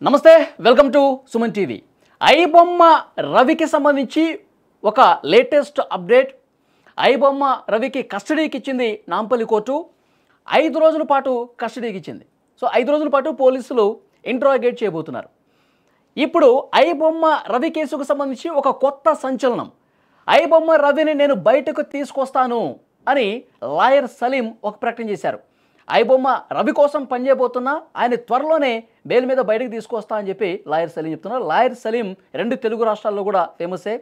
నమస్తే, welcome to Suman TV. IBomma రవికి సంబంధించి ఒక లేటెస్ట్ అప్డేట్. ఐబొమ్మ రవికి కస్టడీకి ఇచ్చింది నాంపల్లి కోర్టు. 5 రోజుల పాటు కస్టడీకి ఇచ్చింది. సో 5 రోజుల పాటు పోలీసులు ఇంట్రాగేట్ చేయబోతున్నారు. ఇప్పుడు ఐబొమ్మ రవి కేసుకు సంబంధించి ఒక కొత్త సంచలనం. ఐబొమ్మ రవిని నేను బయటకు తీసుకొస్తాను అని లాయర్ సలీం ఒక ప్రకటన చేశారు. ఐబొమ్మ రవి కోసం పనిచేయబోతున్నా ఆయన త్వరలోనే బెయిల్ మీద బయటకు తీసుకొస్తా అని చెప్పి లాయర్ సలీం చెప్తున్నారు. లాయర్ సలీం 2 తెలుగు రాష్ట్రాల్లో కూడా ఫేమసే.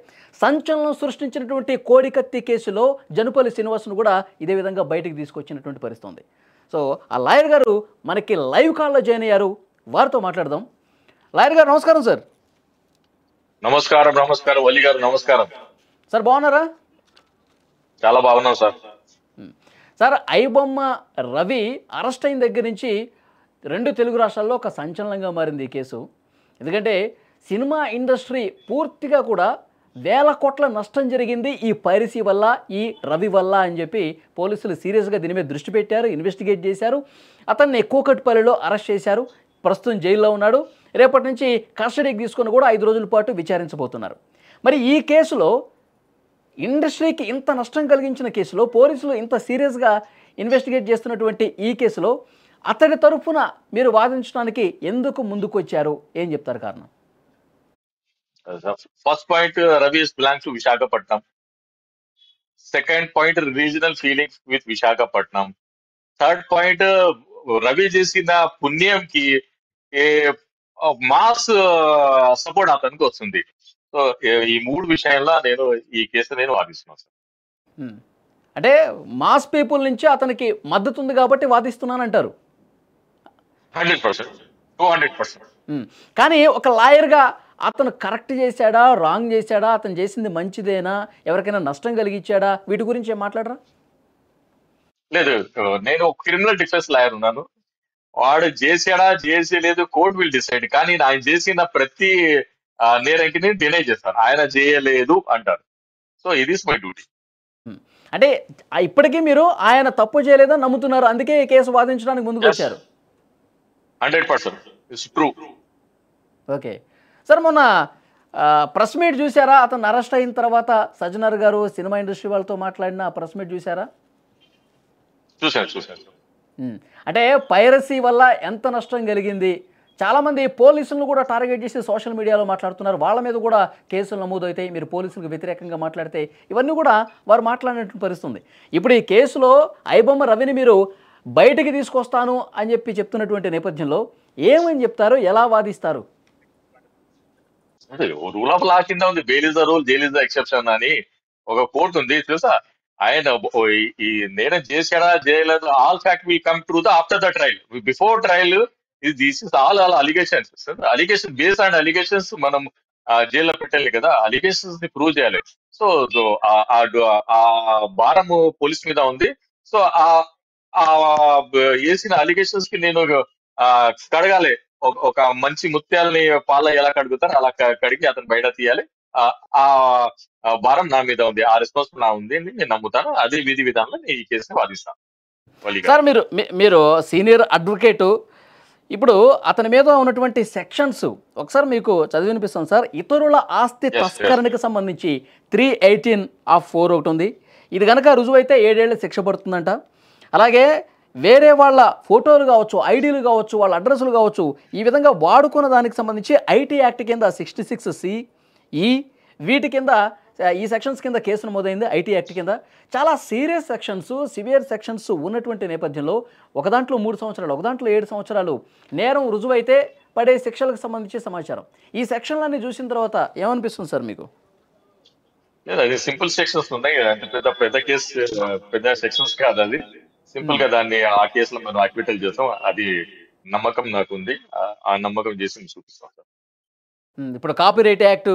సంచలనం సృష్టించినటువంటి కోడికత్తి కేసులో జనుపల్లి శ్రీనివాస్ను కూడా ఇదే విధంగా బయటకు తీసుకొచ్చినటువంటి పరిస్థితి ఉంది. సో ఆ లాయర్ గారు మనకి లైవ్ కాల్లో జాయిన్ అయ్యారు. వారితో మాట్లాడదాం. లాయర్ గారు నమస్కారం సార్. నమస్కారం. నమస్కారం వల్లి గారు. నమస్కారం సార్, బాగున్నారా? చాలా బాగున్నాం sir. Sir, iBomma Ravi arrest అయిన దగ్గర నుంచి 2 తెలుగు రాష్ట్రాల్లో ఒక సంచలనంగా మారింది ఈ కేసు. ఎందుకంటే సినిమా ఇండస్ట్రీ పూర్తిగా కూడా వేల కోట్ల నష్టం జరిగింది ఈ పైరసీ వల్ల, ఈ రవి వల్ల అని చెప్పి పోలీసులు సీరియస్గా దీని మీద దృష్టి పెట్టారు, ఇన్వెస్టిగేట్ చేశారు. అతన్ని కోకట్పల్లిలో అరెస్ట్ చేశారు. ప్రస్తుతం జైల్లో ఉన్నాడు. రేపటి నుంచి కస్టడీకి తీసుకొని కూడా 5 రోజుల పాటు విచారించబోతున్నారు. మరి ఈ కేసులో ఇండస్ట్రీకి ఇంత నష్టం కలిగించిన కేసులో పోలీసులు ఇంత సీరియస్గా ఇన్వెస్టిగేట్ చేస్తున్నటువంటి ఈ కేసులో అతడి తరఫున మీరు వాదించడానికి ఎందుకు ముందుకు వచ్చారు? ఏం చెప్తారు కారణం? First point, Ravi is belong to Visakhapatnam. Second point, regional feelings with Visakhapatnam. Third point, Ravi చేసిన పుణ్యంకి మాస్ సపోర్ట్ అతనికి వస్తుంది. సో ఈ 3 విషయాల్లో ఈ కేసు నేను వాదిస్తున్నాను సార్. అంటే మాస్ పీపుల్ నుంచి అతనికి మద్దతు ఉంది కాబట్టి వాదిస్తున్నానంటారు. 100%, 200%. కానీ ఒక లాయర్గా అతను కరెక్ట్ చేశాడా, రాంగ్ చేశాడా, అతను చేసింది మంచిదేనా, ఎవరికైనా నష్టం కలిగించాడా, వీటి గురించి ఏం మాట్లాడరా? లేదు, నేను క్రిమినల్ డిఫెన్స్ లాయర్ ఉన్నాను. వాడు చేసాడా చేసేలేదు కోర్ట్ విల్ డిసైడ్. కానీ ఆయన చేసిన ప్రతి నేరానికి నేను డినై చేస్తాను. ఆయన చేయలేదు అంటారు. సో ఇది ఇస్ మై డ్యూటీ. అంటే ఇప్పటికీ మీరు ఆయన తప్పు చేయలేదని నమ్ముతున్నారు, అందుకే ఈ కేసు వాదించడానికి ముందుకు వచ్చారు. 100% ఇట్స్ ట్రూ. ఓకే సార్, మొన్న ప్రెస్ మీట్ చూసారా? అతను అరెస్ట్ అయిన తర్వాత సజ్జనర్ గారు సినిమా ఇండస్ట్రీ వాళ్ళతో మాట్లాడిన ప్రెస్ మీట్ చూసారా? చూశాను. అంటే పైరసీ వల్ల ఎంత నష్టం కలిగింది, చాలామంది పోలీసులను కూడా టార్గెట్ చేసి సోషల్ మీడియాలో మాట్లాడుతున్నారు. వాళ్ళ మీద కూడా కేసులు నమోదవుతాయి, మీరు పోలీసులకు వ్యతిరేకంగా మాట్లాడితే. ఇవన్నీ కూడా వారు మాట్లాడినటువంటి పరిస్థితి ఉంది. ఇప్పుడు ఈ కేసులో ఐబొమ్మ రవిని మీరు బయటికి తీసుకొస్తాను అని చెప్పి చెప్తున్నటువంటి నేపథ్యంలో ఏమని చెప్తారు, ఎలా వాదిస్తారు? రూల్ ఆఫ్ లా కింద ఉంది. Bail is the rule, jail is the exception అని ఒక కోర్టు ఉంది తెలుసా. ఆయన ఈ నేరం చేశాడా చేయలేదు, all fact will come through the after the trial. Before trial this is all allegation based on allegations మనం జైల్లో పెట్టాలి కదా. అలిగేషన్స్ ని ప్రూవ్ చేయాలి. సో ఆ భారం పోలీస్ మీద ఉంది. సో ఆ వేసిన అలిగేషన్స్ కి నేను కడగాలి. ఒక మంచి ముత్యాలని పాల ఎలా కడుగుతారు అలా కడిగి అతను బయట తీయాలి. ఆ భారం నా మీద ఉంది, ఆ రెస్పాన్సిబుల్ నా ఉంది అని నేను నమ్ముతాను. అదే విధి విధానంలో ఈ కేసుని వాదిస్తాను. సార్, మీరు సీనియర్ అడ్వకేటు. ఇప్పుడు అతని మీద ఉన్నటువంటి సెక్షన్స్ ఒకసారి మీకు చదివి వినిపిస్తాను సార్. ఇతరుల ఆస్తి తస్కరణకు సంబంధించి 318(4) ఒకటి ఉంది. ఇది కనుక రుజువైతే 7 ఏళ్ల శిక్ష పడుతుందంట. అలాగే వేరే వాళ్ళ ఫోటోలు కావచ్చు, ఐడీలు కావచ్చు, వాళ్ళ అడ్రస్లు కావచ్చు, ఈ విధంగా వాడుకున్న దానికి సంబంధించి ఐటీ యాక్ట్ కింద 66C, ఈ వీటి కింద, ఈ సెక్షన్స్ కింద కేసు నమోదైంది. ఐటీ యాక్ట్ కింద చాలా సీరియస్ సెక్షన్స్, సివియర్ సెక్షన్స్ ఉన్నటువంటి నేపథ్యంలో ఒక దాంట్లో 3 సంవత్సరాలు, ఒక దాంట్లో 7 సంవత్సరాలు నేరం రుజువైతే పడే శిక్షలకు సంబంధించి సమాచారం. ఈ సెక్షన్లన్నీ చూసిన తర్వాత ఏమనిపిస్తుంది సార్ మీకు? అది సింపుల్ సెక్షన్స్ ఉన్నాయి. అంటే పెద్ద కేసు, పెద్ద సెక్షన్స్ కాదు. అది సింపుల్ గా దాన్ని ఆ కేసులో మనం అక్విటల్ చేస్తాం. అది నమ్మకం నాకు ఉంది. ఆ నమ్మకం చేసి చూపిస్తాం సార్. ఇప్పుడు కాపీరైట్ యాక్ట్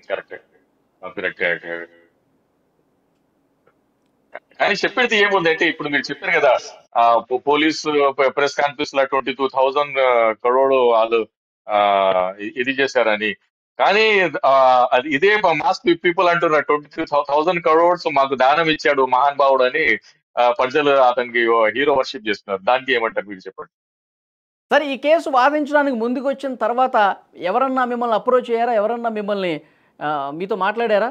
కరెక్ట్. కానీ చెప్పేది ఏముందంటే, ఇప్పుడు మీరు చెప్పారు కదా, పోలీసు ప్రెస్ కాన్ఫరెన్స్ లో 22,000 crore వాళ్ళు ఇది చేశారని. కానీ అది ఇదే మాస్ పీపుల్ అంటున్నారు 22,000 crores మాకు దానం ఇచ్చాడు మహానుభావుడు అని ప్రజలు అతనికి హీరో వర్షిప్ చేస్తున్నారు. దానికి ఏమంటారు మీరు చెప్పండి? సరే ఈ కేసు వాదించడానికి ముందుకొచ్చిన తర్వాత ఎవరన్నా మిమ్మల్ని అప్రోచ్ అయ్యారా? ఎవరన్నా మిమ్మల్ని మీతో మాట్లాడారా?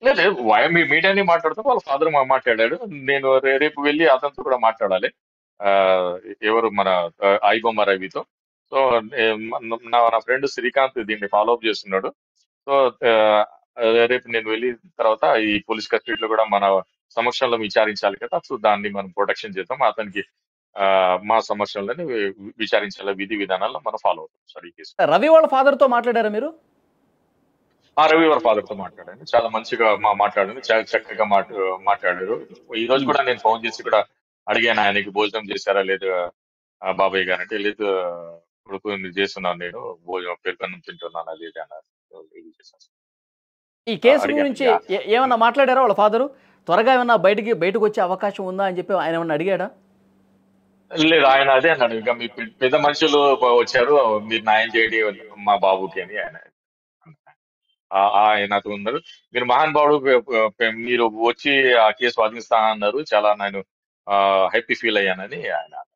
లేదు లేదు. మీడియాని మాట్లాడుతూ వాళ్ళ ఫాదర్ మాట్లాడాడు. నేను రేపు వెళ్ళి అతనితో కూడా మాట్లాడాలి. ఆహ్, ఎవరు మన ఐబొమ్మ రవితో. సో, నా ఫ్రెండ్ శ్రీకాంత్ దీన్ని ఫాలో అప్ చేస్తున్నాడు. సో, ఆహ్, రేపు నేను వెళ్ళిన తర్వాత ఈ పోలీస్ కస్టడీలో కూడా మన సమక్షంలో విచారించాలి కదా! సో, దాన్ని మనం ప్రొటెక్షన్ చేద్దాం. అతనికి మా సమక్షంలోనే విచారించాలి. విధి విధానాల్లో మనం ఫాలో అవుతాం సార్ ఈ కేసు. రవి వాళ్ళ ఫాదర్‌తో మాట్లాడారా మీరు? రవి వాళ్ళ ఫాదర్‌తో మాట్లాడాను. చాలా మంచిగా మాట్లాడాను. చాలా చక్కగా మాట్లాడారు. ఈరోజు హ్మ్. కూడా నేను ఫోన్ చేసి కూడా అడిగాను ఆయనకి భోజనం చేశారా లేదా బాబాయ్ గారంటే, లేదు కొడుకు చేస్తున్నాను నేను. భోజనం పెరుగన్నం తింటున్నాను అది ఇది అన్నారు. సో, ఇది చేశాను. ఈ కేసు అడిగాను. గురించి ఏమన్నా మాట్లాడారా వాళ్ళ ఫాదరు? త్వరగా ఏమన్నా బయటకొచ్చే అవకాశం ఉందా అని చెప్పి ఆయన ఏమన్నా అడిగాడా? లేదు ఆయన అదే అన్నాడు. "ఇంకా మీ పెద్ద మనుషులు వచ్చారు. మీరు న్యాయం చేయండి మా బాబుకి" అని ఆయన ఆయనతో ఉన్నారు. మీరు మహానుభావుడు మీరు వచ్చి ఆ కేసు వాదిస్తా అన్నారు. చాలా నేను హ్యాపీ ఫీల్ అయ్యానని ఆయన అన్నారు.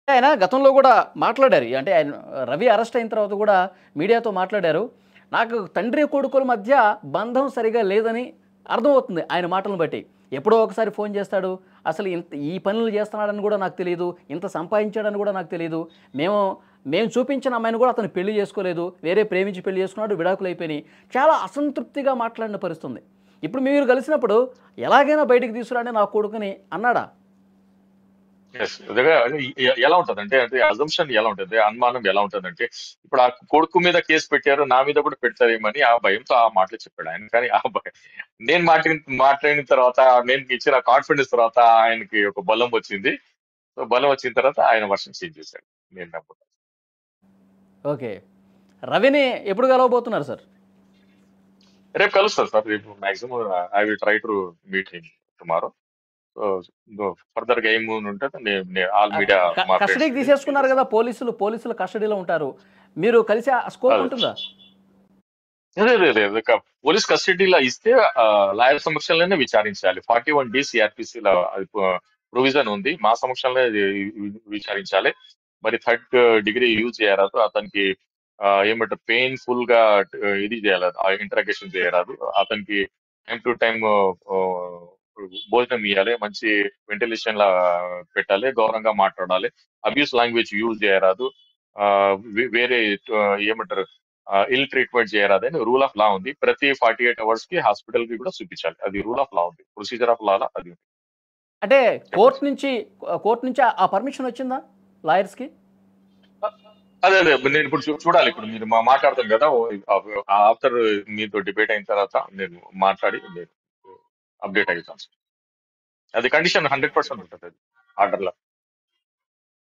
ఆయన గతంలో గూడా మాట్లాడారు. అంటే ఆయన రవి అరెస్ట్ అయిన తర్వాత గూడా మీడియాతో మాట్లాడారు. నాకు తండ్రి కొడుకుల మధ్య బంధం సరిగా లేదని అర్థమవుతుంది ఆయన మాటలను బట్టి. ఎప్పుడో ఒకసారి ఫోన్ చేస్తాడు. అసలు ఈ పనులు చేస్తున్నాడని గూడా నాకు తెలీదు. ఇంత సంపాదించాడని గూడా నాకు తెలీదు. మేము మేము చూపించిన అమ్మాయిని గూడా అతను పెళ్లి చేసుకోలేదు. వేరే ప్రేమించి పెళ్లి చేసుకున్నాడు. విడాకులైపోయినాయి. చాలా అసంతృప్తిగా మాట్లాడిన పరిస్థితుంది. ఇప్పుడు మీరు కలిసినప్పుడు ఎలాగైనా బయటికి తీసుకురాండి నా కొడుకుని అన్నాడా? యెస్. అదే ఎలా ఉంటదంటే అంటే అజంప్షన్ ఎలా ఉంటది? అనుమానం ఎలా ఉంటదంటే, ఇప్పుడు ఆ కొడుకు మీద కేస్ పెట్టారు. నా మీద కూడా పెడతారేమని ఆ భయంతో ఆ మాటలు చెప్పాడు ఆయన. కానీ ఆ నేను మాట్లాడిన తర్వాత నేను ఇచ్చిన కాన్ఫిడెన్స్ తర్వాత ఆయనకి ఒక బలం వచ్చింది. సో, బలం వచ్చిన తర్వాత ఆయన వర్షన్ చేంజ్ చేశాడు. నేను నమ్ముతాను. ఓకే. రవిని ఎప్పుడు కలవబోతున్నారు సార్? రేపు కలుస్తాను సార్. రేపు maximum I will try to meet him tomorrow. So, ఫర్దర్‌గా ఏం ఉంటది ఆల్ మీడియా మా కస్టడీకి ఫ్రెండ్స్‌కి తీసేసుకున్నారు తెలియజేస్తాను. కదా! పోలీసులు కస్టడీలో ఉంటారు. మీరు కలిసే స్కోప్ అదే. ఉంటుందా? లేదు. పోలీస్ కస్టడీలో ఇస్తే లాయర్ సమక్షంలోనే విచారించాలి. 41 డి సిఆర్‌పిసి‌లో అది ప్రొవిజన్ ఉంది. మా సమక్షంలో ఇది విచారించాలి. మరి థర్డ్ డిగ్రీ యూజ్ చేయరాదు. అతనికి ఏమంటారు పెయిన్‌ఫుల్‌గా ఇది చేయరాదు. ఇంటరాగేషన్ చేయరాదు. అతనికి టైమ్ టు టైమ్ భోజనం ఇయ్యాలి. మంచి వెంటిలేషన్‌లా పెట్టాలి. గౌరవంగా మాట్లాడాలి. అబ్యూస్ లాంగ్వేజ్ యూజ్ చేయరాదు. వేరే ఏమంటారు ఇల్ ట్రీట్మెంట్ చేయరాదని రూల్ ఆఫ్ లా ఉంది. ప్రతి 48 అవర్స్‌కి హాస్పిటల్‌కి కూడా చూపించాలి. అది రూల్ ఆఫ్ లా ఉంది. ప్రొసీజర్ ఆఫ్ లాలా అది ఉంది. అంటే చెప్పండి సార్. కోర్ట్ నుంచి ఆ పర్మిషన్ వచ్చిందా లాయర్స్‌కి? అ అదే. నేను ఇప్పుడు చూడాలి. ఇప్పుడు మీరు మాట్లాడతాం కదా! ఆఫ్టర్ మీతో డిబేట్ అయిన తర్వాత నేను మాట్లాడి నేను అప్డేట్ అయితాను సార్. అది కండిషన్ 100% ఉంటదది ఆర్డర్‌లో.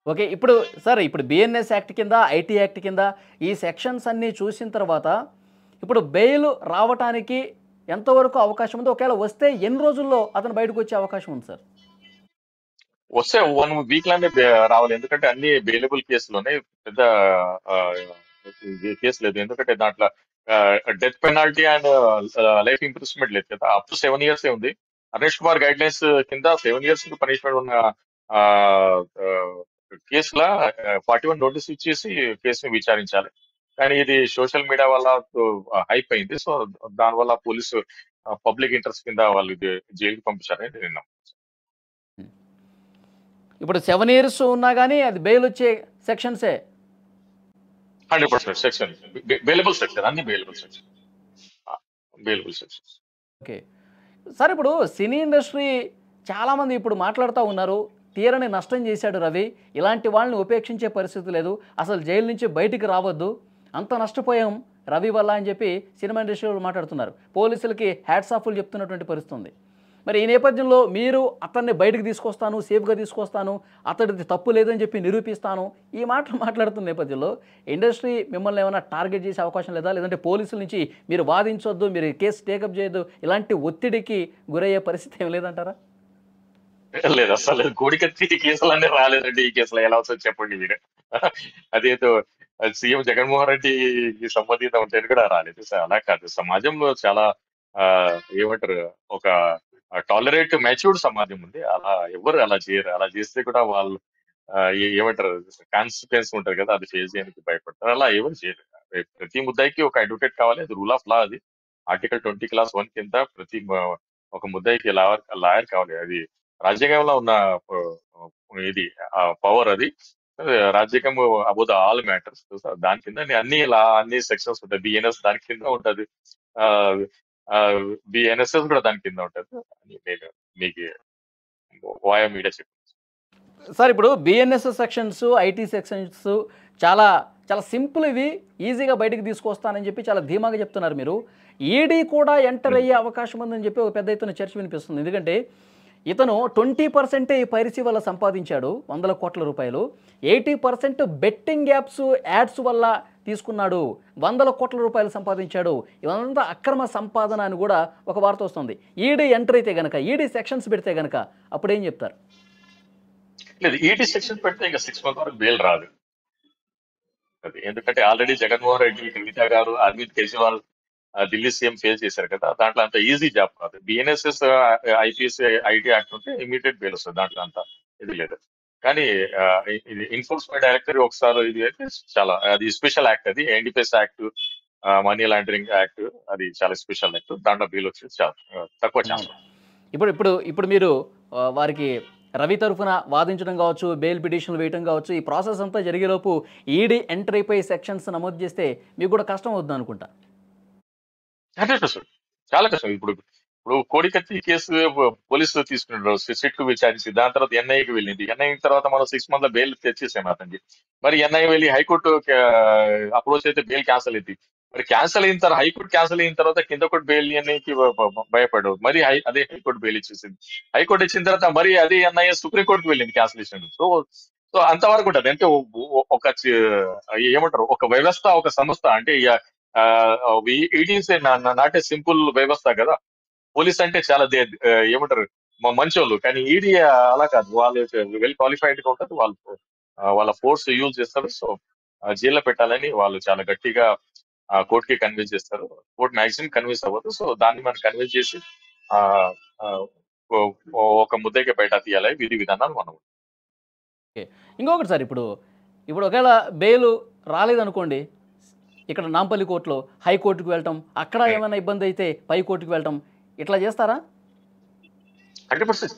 ఓకే. ఇప్పుడు బిఎన్ఎస్ యాక్ట్ కింద, ఐటీ యాక్ట్ కింద ఈ సెక్షన్స్ అన్నీ చూసిన తర్వాత ఇప్పుడు బెయిల్ రావటానికి ఎంతవరకు అవకాశం ఉంది? ఒకవేళ వస్తే ఎన్ని రోజుల్లో అతను బయటకొచ్చే అవకాశం ఉంది సార్? వస్తే 1 వీక్‌లోనే రావాలి. ఎందుకంటే అన్ని బెయిలబుల్ కేసులున్నాయి. పెద్ద ఆహ్, కేసు లేదు. ఎందుకంటే దాంట్లో death penalty and life imprisonment లేదు కదా! అప్ టు 7 ఇయర్సే ఉంది. అరెస్ట్ ఫర్ గైడ్‌లైన్స్ కింద 7 ఇయర్స్ పనిష్మెంట్ ఉన్న ఆహ్, ఆహ్, కేసుల 41 నోటీస్ ఇచ్చేసి కేసుని విచారించాలి. కానీ ఇది సోషల్ మీడియా వల్ల హైప్ అయింది. సో, దానివల్ల పోలీసు పబ్లిక్ ఇంట్రెస్ట్ కింద వాళ్ళు ఇది జైలుకి పంపించారని నేను నమ్ముతున్నాను. హ్మ్. ఇప్పుడు 7 ఇయర్స్ ఉన్నా గాని అది బెయిల్ వచ్చే సెక్షన్సే. 100% సెక్షన్. Bailable section. అన్ని బెయిలబుల్ సెక్షన్. ఆ! Bailable sections. ఓకే. సార్ ఇప్పుడు సినీ ఇండస్ట్రీ చాలామంది ఇప్పుడు మాట్లాడుతా ఉన్నారు. తీరని నష్టం చేశాడు రవి. ఇలాంటి వాళ్ళని ఉపేక్షించే పరిస్థితి లేదు. అసలు జైలు నుంచి బయటికి రావద్దు. అంత నష్టపోయాం రవి వల్ల అని చెప్పి సినిమా ఇండస్ట్రీ వాళ్ళు మాట్లాడుతున్నారు. పోలీసులకి హ్యాట్స్ ఆఫ్‌లు చెప్తున్నటువంటి పరిస్థితి ఉంది. మరి ఈ నేపథ్యంలో మీరు అతన్ని బయటికి తీసుకొస్తాను, సేఫ్‌గా తీసుకొస్తాను, అతడిది తప్పు లేదని చెప్పి నిరూపిస్తాను. ఈ మాటలు మాట్లాడుతున్న నేపథ్యంలో ఇండస్ట్రీ మిమ్మల్ని ఏమైనా టార్గెట్ చేసే అవకాశం లేదా? లేదంటే పోలీసుల నుంచి మీరు వాదించొద్దు, మీరు కేసు టేకప్ చేయొద్దు, ఇలాంటి ఒత్తిడికి గురయ్యే పరిస్థితి ఏమి లేదంటారా? లేదు అస్సలు కోడికత్తి కేసులన్నీ రాలేదండి. ఈ కేసులో ఎలా వస్తదో చెప్పండి మీరే. అదేదో సీఎం జగన్మోహన్ రెడ్డికి సంబంధితం ఉంటేనే కూడా రాలేదు. అలా కాదు. సమాజంలో చాలా ఏమంటారు ఒక టాలరేట్ మెచ్యూర్డ్ సమాజం ఉంది. అలా ఎవ్వరు అలా చేయరు. అలా చేస్తే కూడా వాళ్ళు ఏమంటారు, కాన్సిక్వెన్స్ ఉంటది కదా, అది ఫేస్ చేయడానికి భయపడతారు. అలా ఎవరు చేయరు. ప్రతి ముద్దాయికి ఒక అడ్వకేట్ కావాలి, అది రూల్ ఆఫ్ లా. అది ఆర్టికల్ 20 క్లాస్ 1 కింద ఒక ముద్దాయికి లాయర్ కావాలి. అది రాజ్యాంగంలో ఉన్న ఇది పవర్ అది. రాజ్యాంగం అబౌట్ ఆల్ మ్యాటర్స్. దాని కింద అన్ని సెక్షన్స్ ఉంటాయి. బిఎన్ఎస్ దాని కింద ఉంటది. బిఎన్ఎస్ఎస్ కూడా దాని కింద ఉంటది అని నేను మీకు వాయా మీడియా చెప్పాను. సార్ ఇప్పుడు బిఎన్ఎస్ సెక్షన్స్, ఐటీ సెక్షన్స్ చాలా చాలా సింపుల్, ఇవి ఈజీగా బయటికి తీసుకొస్తానని చెప్పి చాలా ధీమాగా చెప్తున్నారు మీరు. ఈడీ కూడా ఎంటర్ అయ్యే అవకాశం ఉందని చెప్పి ఒక పెద్ద ఎత్తున చర్చ వినిపిస్తుంది. ఎందుకంటే ఇతను 20% ఈ పైరసీ వల్ల సంపాదించాడు, 100 కోట్ల రూపాయలు. 80% బెట్టింగ్ యాడ్స్ వల్ల తీసుకున్నాడు, 100 కోట్ల రూపాయలు సంపాదించాడు. ఇవంతా అక్రమ సంపాదన అని కూడా ఒక వార్త వస్తుంది. ఈడీ ఎంటర్ అయితే గనక, ఈడీ సెక్షన్స్ పెడితే గనక అప్పుడేం చెప్తారు? లేదు, ఈటీ సెక్షన్ పెడితే ఇంకా 6 months వరకు బెయిల్ రాదు. అది ఎందుకంటే ఆల్రెడీ జగన్మోహన్ రెడ్డి, కవిత గారు, అరవింద్ కేజ్రీవాల్ ఢిల్లీ సీఎం ఫేస్ చేశారు కదా. దాంట్లో అంత ఈజీ జాబ్ కాదు. బిఎన్ఎస్ఎస్, ఐపీఎస్, ఐటీ యాక్ట్ ఉంటే ఇమీడియట్ బెయిల్ వస్తుంది. దాంట్లో అంత ఇది లేదు. కానీ ఇది ఎన్ఫోర్స్మెంట్ డైరెక్టర్ ఒకసారి ఇది అయితే చాలా, అది స్పెషల్ యాక్ట్. అది NDPS act, money laundering act, అది చాలా స్పెషల్ యాక్ట్. దాంట్లో బెయిల్ వచ్చేది చాలా తక్కువ ఛాన్స్. ఇప్పుడు ఇప్పుడు ఇప్పుడు మీరు వారికి రవి తరఫున వాదించడం కావచ్చు, బెయిల్ పిటిషన్లు వేయడం కావచ్చు, ఈ ప్రాసెస్ అంతా జరిగేలోపు ఈడీ ఎంటర్ అయిపోయి సెక్షన్స్ నమోదు చేస్తే మీకు కూడా కష్టం అవుతుంది అనుకుంటా. 100% చాలా కష్టం. ఇప్పుడు ఇప్పుడు కోడికత్తి కేసు పోలీసులు తీసుకున్నారు, సిట్ కు విచారించి, దాని తర్వాత ఎన్ఐకి వెళ్ళింది. ఎన్ఐ తర్వాత మనం 6 months బెయిల్ తెచ్చేసాం అతనికి. మరి ఎన్ఐ వెళ్ళి హైకోర్టు అప్రోచ్ అయితే బెయిల్ క్యాన్సల్ అయింది. మరి క్యాన్సల్ అయిన తర్వాత, హైకోర్టు క్యాన్సల్ అయిన తర్వాత కింద కోర్టు బెయిల్ ఎన్ఐకి భయపడవు. మరి అదే హైకోర్టు బెయిల్ ఇచ్చేసింది. హైకోర్టు ఇచ్చిన తర్వాత మరి అదే ఎన్ఐ సుప్రీంకోర్టుకు వెళ్ళింది క్యాన్సలేషన్. సో సో అంతవరకు ఉంటుంది. అంటే ఒక ఏమంటారు, ఒక వ్యవస్థ, ఒక సంస్థ అంటే it is not a simple వ్యవస్థ కదా. పోలీస్ అంటే చాలా ఏమంటారు, మంచోళ్ళు. కానీ ఈడీ అలా కాదు. వాళ్ళు వెల్ క్వాలిఫైడ్ గా ఉంటుంది. వాళ్ళు వాళ్ళ ఫోర్స్ యూజ్ చేస్తారు. సో జైల్లో పెట్టాలని వాళ్ళు చాలా గట్టిగా కోర్టుకి కన్విన్స్ చేస్తారు. కోర్టు మాక్సిమం కన్విన్స్ అవ్వదు. సో దాన్ని మనం కన్విన్స్ చేసి ఆ ఆ, ఒక ముద్దకి బయట తీయాలి. విధి విధానాలు మనం. ఓకే, ఇంకొకటి సార్, ఇప్పుడు ఇప్పుడు ఒకవేళ బెయిల్ రాలేదనుకోండి, ఇక్కడ నాంపల్లి కోర్టులో హైకోర్టుకు వెళ్ళటం, అక్కడ ఏమైనా ఇబ్బంది అయితే పై కోర్టుకు వెళ్ళటం, ఇట్లా చేస్తారా? 100%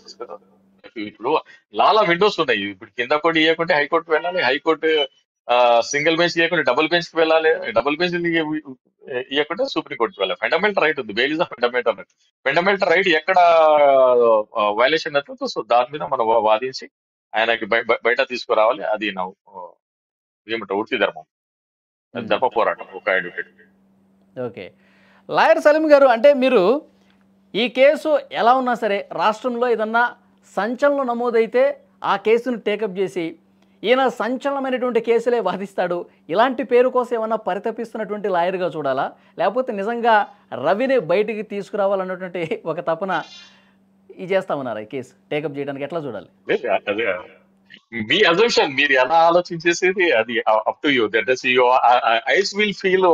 ఇప్పుడు లాలా విండోస్ ఉన్నాయి. ఇప్పుడు కింద కోర్టు ఇవ్వకుంటే హైకోర్టుకు వెళ్ళాలి. హైకోర్టు సింగిల్ బెంచ్ ఇవ్వకుంటే డబుల్ బెంచ్ కి వెళ్ళాలి. డబుల్ బెంచ్ ఇవ్వకుంటే సుప్రీం కోర్టుకు వెళ్ళాలి. ఫండమెంటల్ రైట్ ఉంది. Bail is fundamental right. Fundamental right ఎక్కడ వైలేషన్ అవుతుందో, సో దాని మీద మనం వాదించి ఆయనకి బయట తీసుకురావాలి. అది నా ఏమంటారు, వృత్తి ధర్మం, ధర్మ పోరాటం ఒక అడ్వకేట్. ఓకే, లాయర్ సలీం గారు, అంటే మీరు ఈ కేసు ఎలా ఉన్నా సరే రాష్ట్రంలో ఏదన్నా సంచలనం నమోదైతే ఆ కేసును టేకప్ చేసి ఈయన సంచలనమైనటువంటి కేసులే వాదిస్తాడు, ఇలాంటి పేరు కోసం ఏమన్నా పరితపిస్తున్నటువంటి లాయర్గా చూడాలా, లేకపోతే నిజంగా రవిని బయటికి తీసుకురావాలన్నటువంటి ఒక తపన ఇది చేస్తామన్నారా ఈ కేసు టేకప్ చేయడానికి? ఎట్లా చూడాలి? అదే మీ అజంప్షన్, మీరు ఎలా ఆలోచించేసేది అది up to you. That is you ice will feel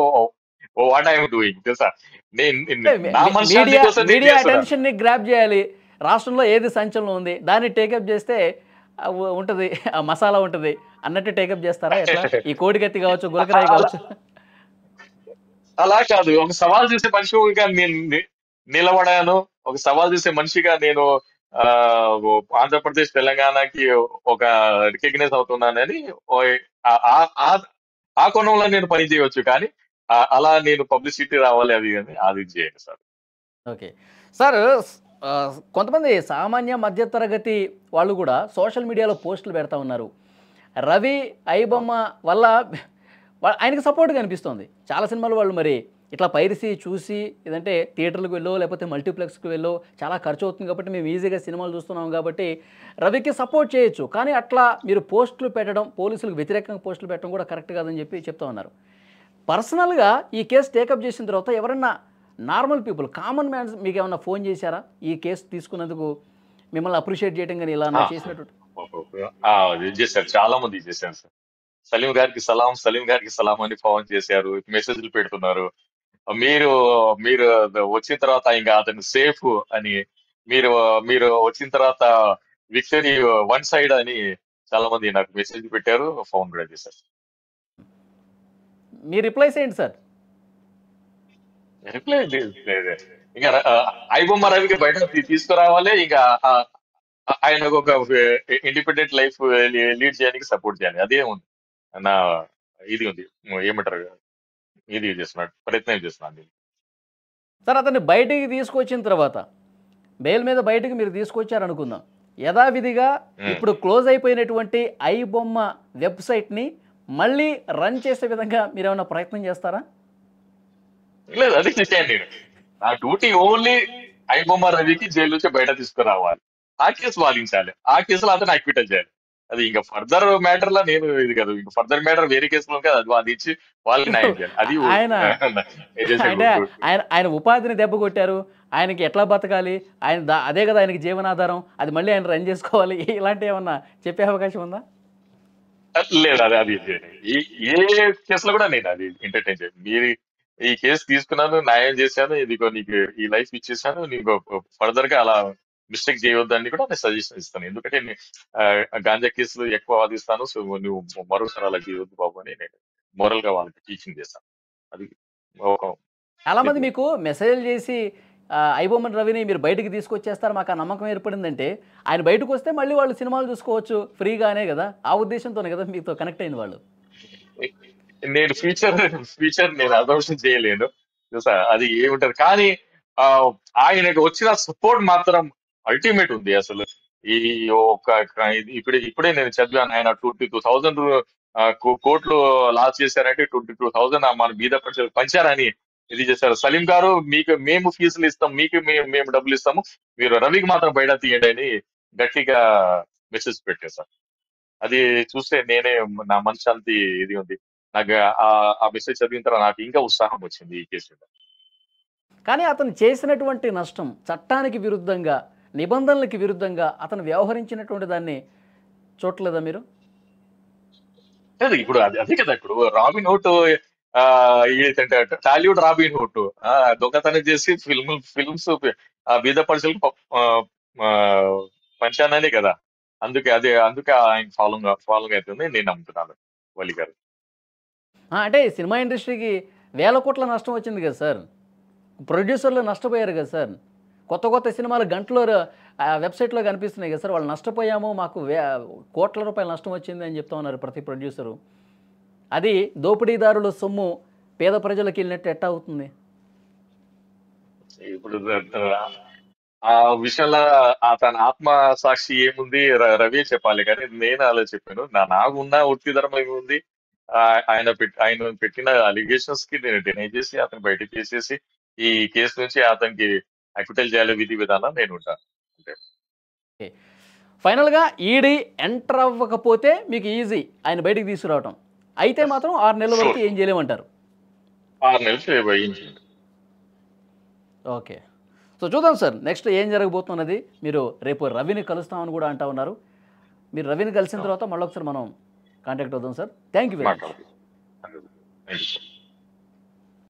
what I'm doing. తెలుసా, నా మనశ్శాంతి కోసం నేను మీడియా చేస్తున్నా. అటెన్షన్ ని గ్రాప్ చేయాలి. రాష్ట్రంలో ఏది సంచలనం ఉంది దాన్ని టేకప్ చేస్తే ఉంటది, ఆ మసాలా ఉంటది అన్నట్టు టేకప్ చేస్తారా ఎట్లా? ఈ కోడికత్తి కావచ్చు, గులకరాయి కావచ్చు. అలా కాదు. ఒక సవాల్ చేసే మనిషిగా నేను నిలబడాను. ఒక సవాల్ చేసే మనిషిగా నేను ఆ ఆంధ్రప్రదేశ్, తెలంగాణకి ఒక రికగ్నైజ్ అవుతున్నానని ఆ ఆ- ఆ- ఆ కోణంలో నేను పని చేయవచ్చు. కానీ అలా నేను పబ్లిసిటీ రావాలి అది అని అది చేయను సార్. ఓకే సార్, ఆ, కొంతమంది సామాన్య మధ్యతరగతి వాళ్ళు కూడా సోషల్ మీడియాలో పోస్టులు పెడతా ఉన్నారు. రవి ఐబొమ్మ వల్ల ఆయనకి సపోర్ట్గా అనిపిస్తుంది. చాలా సినిమాలు వాళ్ళు మరి ఇట్లా పైరసీ చూసి, ఏదంటే థియేటర్లకు వెళ్ళో లేకపోతే మల్టీప్లెక్స్కి వెళ్ళో చాలా ఖర్చు అవుతుంది కాబట్టి మేము ఈజీగా సినిమాలు చూస్తున్నాం కాబట్టి రవికి సపోర్ట్ చేయొచ్చు. కానీ అట్లా మీరు పోస్టులు పెట్టడం, పోలీసులకు వ్యతిరేకంగా పోస్టులు పెట్టడం కూడా కరెక్ట్ కాదని చెప్పి చెప్తా ఉన్నారు. పర్సనల్గా ఈ కేసు టేకప్ చేసిన తర్వాత ఎవరన్నా నార్మల్ పీపుల్, కామన్ మ్యాన్స్ మీకు ఏమన్నా ఫోన్ చేశారా ఈ కేసు తీసుకున్నందుకు మిమ్మల్ని అప్రిషియేట్ చేయడం కానీ ఇలా చేసినట్టు? చేశారు, చాలా మంది చేశారు సార్. సలీం గారికి సలాం, సలీం గారికి సలాం అని ఫోన్ చేశారు, మెసేజ్లు పెడుతున్నారు. మీరు మీరు వచ్చిన తర్వాత ఇంకా అతను సేఫ్ అని, మీరు మీరు వచ్చిన తర్వాత విక్టరీ వన్ సైడ్ అని చాలా మంది నాకు మెసేజ్ పెట్టారు, ఫోన్ కూడా చేశారు. మీ రిప్లై చేయండి సార్. రిప్లై లేదు. ఇంకా ఐబొమ్మ రవికి బయట తీసుకురావాలి. ఇంకా ఆయనకు ఒక ఇండిపెండెంట్ లైఫ్ లీడ్ చేయడానికి సపోర్ట్ చేయాలి. అదే ఉంది నా ఇది ఉంది, ఏమంటారు, ఇది చేస్తున్నాడు, ప్రయత్నం చేస్తున్నాను. సార్ అతన్ని బయటికి తీసుకొచ్చిన తర్వాత బెయిల్ మీద బయటికి మీరు తీసుకొచ్చారనుకుందాం. యథావిధిగా ఉమ్. ఇప్పుడు క్లోజ్ అయిపోయినటువంటి ఐబొమ్మ వెబ్సైట్ని మళ్ళీ రన్ చేసే విధంగా మీరు ఏమైనా ప్రయత్నం చేస్తారా? లేదు, అది చేశాను నేను. నా డ్యూటీ ఓన్లీ ఐబొమ్మ రవికి జైలు నుంచి బయట తీసుకురావాలి, ఆ కేసు వాదించాలి, ఆ కేసులో అతను అక్విటల్ చేయాలి. అది ఇంకా ఫర్దర్ మ్యాటర్ లా నేను ఇది కదా, ఇంకా ఫర్దర్ మ్యాటర్ వేరే కేసులో కదా, అది వాదించి వాళ్ళకి న్యాయం చేయాలి. అది ఆయన నేను చేసే అంటే ఆయన ఆయన ఉపాధిని దెబ్బ కొట్టారు, ఆయనకి ఎట్లా బతకాలి, అదే కదా ఆయనకి జీవనాధారం, అది మళ్ళీ ఆయన రన్ చేసుకోవాలి, ఇలాంటి ఏమన్నా చెప్పే అవకాశం ఉందా? లేదు, అది అది ఈ ఏ కేసులో కూడా నేను అది ఎంటర్టైన్ చేయను. మీరు ఈ కేసు తీసుకున్నాను, న్యాయం చేశాను, ఇదిగో నీకు ఈ లైఫ్ ఇచ్చేసాను, నీకు ఫర్దర్ గా అలా మిస్టేక్ చేయొద్దని కూడా నేను సజెషన్ ఇస్తాను. ఎందుకంటే గాంజా కేసులు ఎక్కువ వాదిస్తాను. సో నువ్వు మరోసారి అలా చేయొద్దు బాబు అని నేను మోరల్ గా వాళ్ళకి టీచింగ్ చేస్తాను. అది ఒక చాలామంది ఇది. మీకు మెసేజ్ చేసి ఐబొమ్మన్ రవిని మీరు బయటికి తీసుకొచ్చేస్తారు, మాకు ఆ నమ్మకం ఏర్పడిందంటే ఆయన బయటకు వస్తే మళ్ళీ వాళ్ళు సినిమాలు చూసుకోవచ్చు ఫ్రీగానే కదా, ఆ ఉద్దేశంతోనే కదా మీతో కనెక్ట్ అయిన వాళ్ళు. నేను ఫ్యూచర్ నేను అదర్శం చేయలేను, చూసా అది ఏముంటది. కానీ ఆ ఆయనకు వచ్చిన సపోర్ట్ మాత్రం అల్టిమేట్ ఉంది అసలు. ఈ ఇప్పుడే నేను చదివాను, ఆయన 22,000 కోట్లు లాస్ చేశారంటే 22,000 మన బీద ప్రజలకు పంచారని ఇది చేశారు. సలీం గారు, మీకు మేము ఫీజులు ఇస్తాం, మీకు మేము డబ్బులు ఇస్తాము, మీరు రవికి మాత్రం బయట తీయండి అని గట్టిగా మెసేజ్ పెట్టేశారు. అది చూస్తే నా మనశ్శాంతి ఇది ఉంది. నాకు ఆ మెసేజ్ చదివిన తర్వాత నాకు ఇంకా ఉత్సాహం వచ్చింది ఈ కేసు మీద. కానీ అతను చేసినటువంటి నష్టం చట్టానికి విరుద్ధంగా, నిబంధనలకి విరుద్ధంగా అతను వ్యవహరించినటువంటి దాన్ని చూడలేదా మీరు? లేదు, ఇప్పుడు అదే కదా, ఇప్పుడు రాబిన్ హుడ్ ఏంటంటే టాలీవుడ్ రాబిన్ హుడ్ దొంగతనం చేసి ఫిల్మ్స్ బీద పరుషులకు పంచాననే కదా. అందుకే ఆయన ఫాలోయింగ్ అవుతుంది నేను నమ్ముతున్నాను వలి గారు. అంటే సినిమా ఇండస్ట్రీకి వేల కోట్ల నష్టం వచ్చింది కదా సార్, ప్రొడ్యూసర్లు నష్టపోయారు కదా సార్, కొత్త కొత్త సినిమాలు గంటలో వెబ్సైట్లో కనిపిస్తున్నాయి కదా సార్, వాళ్ళు నష్టపోయాము, మాకు కోట్ల రూపాయల నష్టం వచ్చింది అని చెప్తా ఉన్నారు ప్రతి ప్రొడ్యూసరు. అది దోపిడీదారుల సొమ్ము పేద ప్రజలకు వెళ్ళినట్టు ఎట్టా అవుతుంది? ఇప్పుడు ఆ విషయంలో తన ఆత్మ సాక్షి ఏముంది, రవి చెప్పాలి. కానీ నేను అలా చెప్పాను, నాకున్న వృత్తి ధర్మం ఏముంది. ఆయన పెట్టిన అలిగేషన్స్ కి నేను డినై చేసి అతను బయటకు తీసేసి ఈ కేసు నుంచి అతనికి అక్విటల్ చేయాలి, విధి విధానం నేను ఉంటాను అంటే. ఫైనల్గా ఈడీ ఎంటర్ అవ్వకపోతే మీకు ఈజీ ఆయన బయటికి తీసుకురావటం, అయితే మాత్రం 6 నెలల వరకు ఏం చేయలేమంటారు. 6 నెలలు వేయించింది. ఓకే, సో చూద్దాం సార్ నెక్స్ట్ ఏం జరగబోతున్నది. మీరు రేపు రవిని కలుస్తామని కూడా అంటా ఉన్నారు. మీరు రవిని కలిసిన తర్వాత మళ్ళీ ఒకసారి మనం కాంటాక్ట్ అవుదాం sir. Thank you very much. మాట్లాడుతుంది.